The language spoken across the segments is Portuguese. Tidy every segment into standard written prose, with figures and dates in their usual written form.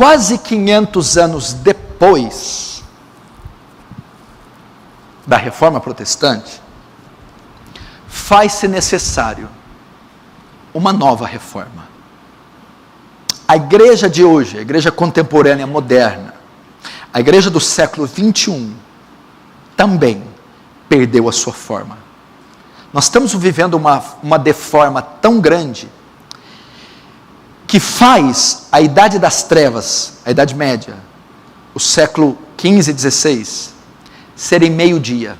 quase 500 anos depois da Reforma Protestante, faz-se necessário uma nova reforma. A igreja de hoje, a igreja contemporânea moderna, a igreja do século 21, também perdeu a sua forma. Nós estamos vivendo uma deforma tão grande, que faz a idade das trevas, a Idade Média, o século 15 e 16, serem meio-dia.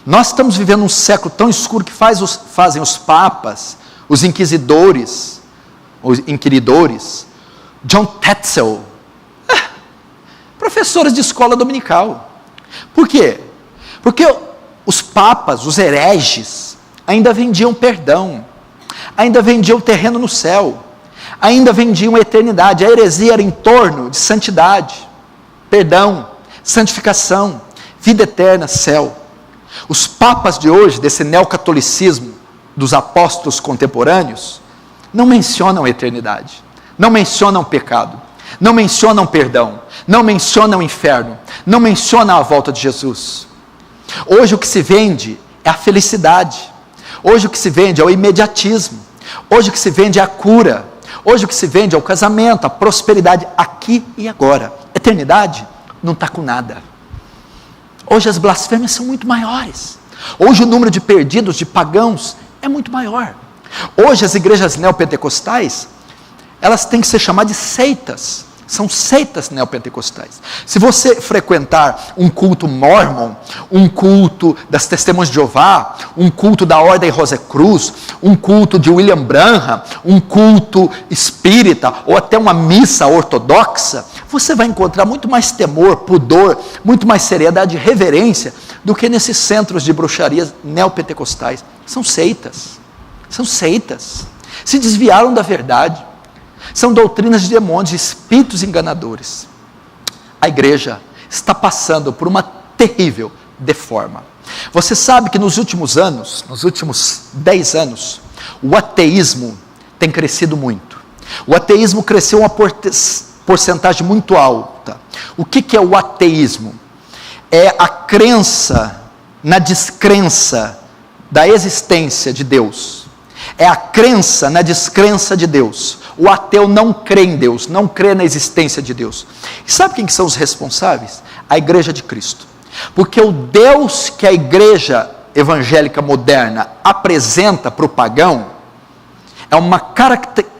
Nós estamos vivendo um século tão escuro que fazem os papas, os inquisidores, John Tetzel, professores de escola dominical. Por quê? Porque os papas, os hereges, ainda vendiam perdão, ainda vendiam terreno no céu, ainda vendiam a eternidade. A heresia era em torno de santidade, perdão, santificação, vida eterna, céu. Os papas de hoje, desse neocatolicismo dos apóstolos contemporâneos, não mencionam a eternidade, não mencionam pecado, não mencionam perdão, não mencionam inferno, não mencionam a volta de Jesus. Hoje o que se vende é a felicidade, hoje o que se vende é o imediatismo, hoje o que se vende é a cura, hoje o que se vende é o casamento, a prosperidade aqui e agora. Eternidade não está com nada. Hoje as blasfêmias são muito maiores, hoje o número de perdidos, de pagãos, é muito maior. Hoje as igrejas neopentecostais, elas têm que ser chamadas de seitas, são seitas neopentecostais. Se você frequentar um culto mormon, um culto das Testemunhas de Jeová, um culto da Ordem Rosecruz, um culto de William Branham, um culto espírita, ou até uma missa ortodoxa, você vai encontrar muito mais temor, pudor, muito mais seriedade e reverência do que nesses centros de bruxarias neopentecostais. São seitas, se desviaram da verdade, são doutrinas de demônios, espíritos enganadores. A igreja está passando por uma terrível deforma. Você sabe que nos últimos 10 anos, o ateísmo tem crescido muito. O ateísmo cresceu uma porcentagem muito alta. O que é o ateísmo? É a crença na descrença da existência de Deus. É a crença na descrença de Deus. O ateu não crê em Deus, não crê na existência de Deus. E sabe quem que são os responsáveis? A igreja de Cristo. Porque o Deus que a igreja evangélica moderna apresenta para o pagão é uma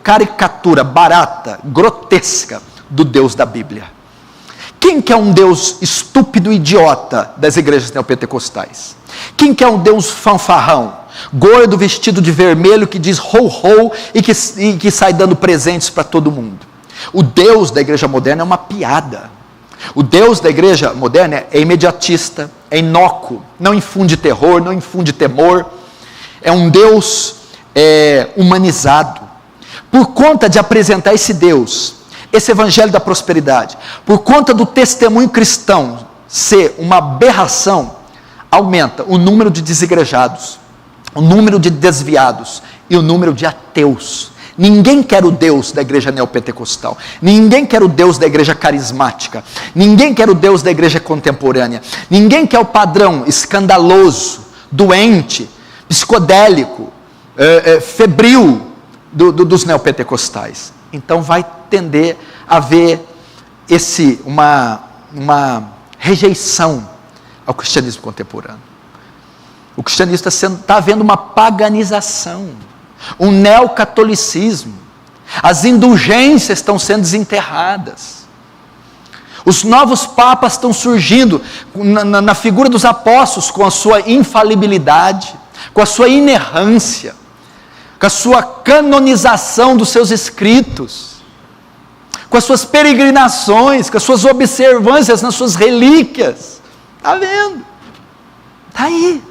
caricatura barata, grotesca do Deus da Bíblia. Quem que é um Deus estúpido e idiota das igrejas neopentecostais? Quem que é um Deus fanfarrão, gordo, vestido de vermelho, que diz ho ho e que sai dando presentes para todo mundo? O Deus da igreja moderna é uma piada. O Deus da igreja moderna é imediatista, é inócuo, não infunde terror, não infunde temor. É um Deus humanizado. Por conta de apresentar esse Deus, esse evangelho da prosperidade, por conta do testemunho cristão ser uma aberração, aumenta o número de desigrejados, o número de desviados e o número de ateus. Ninguém quer o Deus da igreja neopentecostal, ninguém quer o Deus da igreja carismática, ninguém quer o Deus da igreja contemporânea, ninguém quer o padrão escandaloso, doente, psicodélico, febril dos neopentecostais. Então vai tender a haver uma rejeição ao cristianismo contemporâneo. O cristianismo está havendo uma paganização, um neocatolicismo. As indulgências estão sendo desenterradas. Os novos papas estão surgindo na figura dos apóstolos, com a sua infalibilidade, com a sua inerrância, com a sua canonização dos seus escritos, com as suas peregrinações, com as suas observâncias nas suas relíquias. Está vendo? Está aí.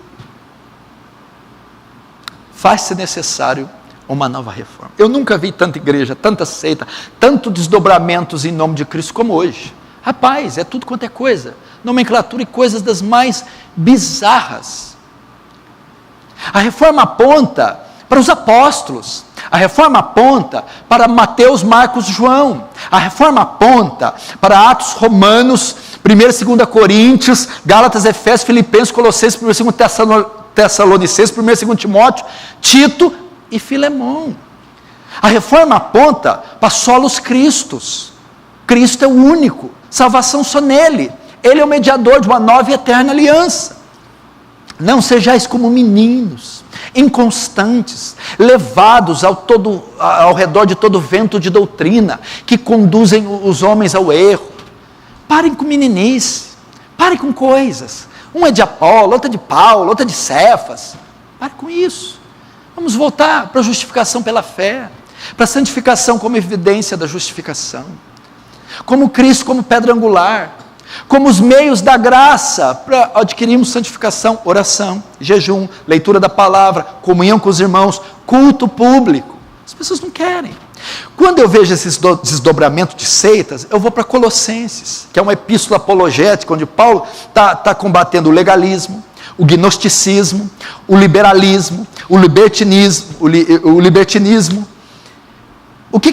Faz-se necessário uma nova reforma. Eu nunca vi tanta igreja, tanta seita, tanto desdobramentos em nome de Cristo como hoje. Rapaz, é tudo quanto é coisa, nomenclatura e coisas das mais bizarras. A reforma aponta para os apóstolos, a reforma aponta para Mateus, Marcos, João, A reforma aponta para Atos, Romanos, 1 e 2 Coríntios, Gálatas, Efésios, Filipenses, Colossenses, 1 e 2 Tessalonicenses, 1 e 2 Timóteo, Tito e Filemão. A reforma aponta para solos Cristos. Cristo é o único, salvação só nele. Ele é o mediador de uma nova e eterna aliança. Não sejais como meninos, inconstantes, levados ao redor de todo vento de doutrina, que conduzem os homens ao erro. Parem com meninice, parem com coisas. Um é de Apolo, outro é de Paulo, outro é de Cefas. Parem com isso. Vamos voltar para a justificação pela fé, para a santificação como evidência da justificação. Como Cristo, como pedra angular, como os meios da graça para adquirirmos santificação, oração, jejum, leitura da palavra, comunhão com os irmãos, culto público. As pessoas não querem. Quando eu vejo esses desdobramentos de seitas, eu vou para Colossenses, que é uma epístola apologética, onde Paulo está combatendo o legalismo, o gnosticismo, o liberalismo, o libertinismo. O que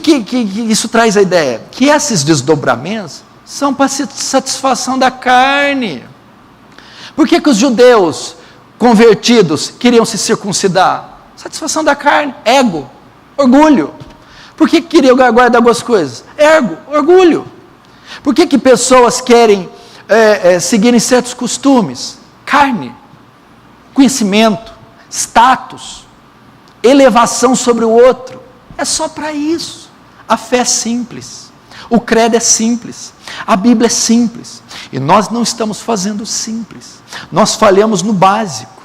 isso traz a ideia? Que esses desdobramentos são para satisfação da carne. Por que os judeus convertidos queriam se circuncidar? Satisfação da carne, ego, orgulho. Por que queriam guardar algumas coisas? Ego, orgulho. Por que pessoas querem seguirem certos costumes? Carne, conhecimento, status, elevação sobre o outro. É só para isso. A fé é simples. O credo é simples. A Bíblia é simples. E nós não estamos fazendo simples. Nós falhamos no básico.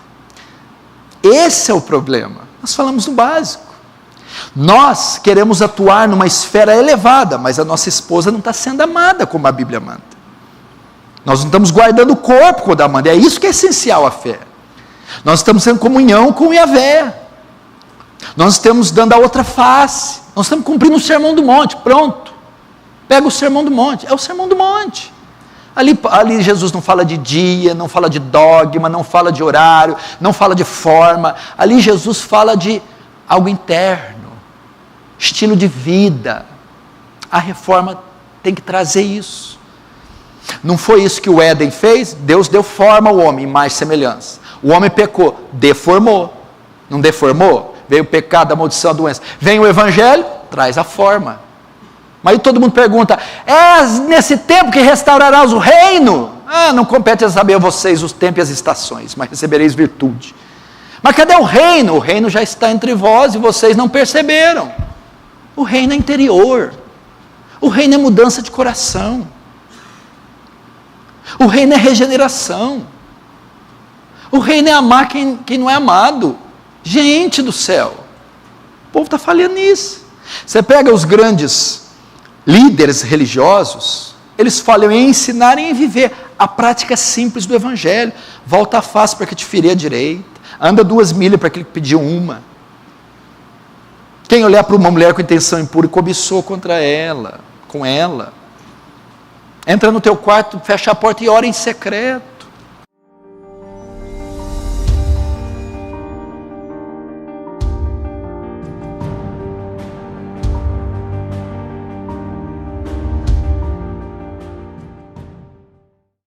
Esse é o problema. Nós falamos no básico. Nós queremos atuar numa esfera elevada, mas a nossa esposa não está sendo amada como a Bíblia manda. Nós não estamos guardando o corpo quando a manda. É isso que é essencial à fé. Nós estamos tendo comunhão com o Yahvé. Nós estamos dando a outra face. Nós estamos cumprindo o Sermão do Monte. Pronto. Pega o Sermão do Monte. É o Sermão do Monte. Ali Jesus não fala de dia, não fala de dogma, não fala de horário, não fala de forma. Ali Jesus fala de algo interno, estilo de vida. A reforma tem que trazer isso. Não foi isso que o Éden fez? Deus deu forma ao homem, imagem e semelhança. O homem pecou, deformou. Não deformou? Veio o pecado, a maldição, a doença. Vem o Evangelho, traz a forma. Mas aí todo mundo pergunta, é nesse tempo que restaurarás o reino? Não compete a saber a vocês os tempos e as estações, mas recebereis virtude. Mas cadê o reino? O reino já está entre vós e vocês não perceberam. O reino é interior. O reino é mudança de coração. O reino é regeneração. O reino é amar quem não é amado. Gente do céu, o povo está falhando nisso. Você pega os grandes líderes religiosos, eles falham em ensinar e em viver a prática simples do Evangelho. Volta a face para que te ferir a direita, anda 2 milhas para aquele que pediu uma. Quem olhar para uma mulher com intenção impura e cobiçou contra ela, com ela, entra no teu quarto, fecha a porta e ora em secreto.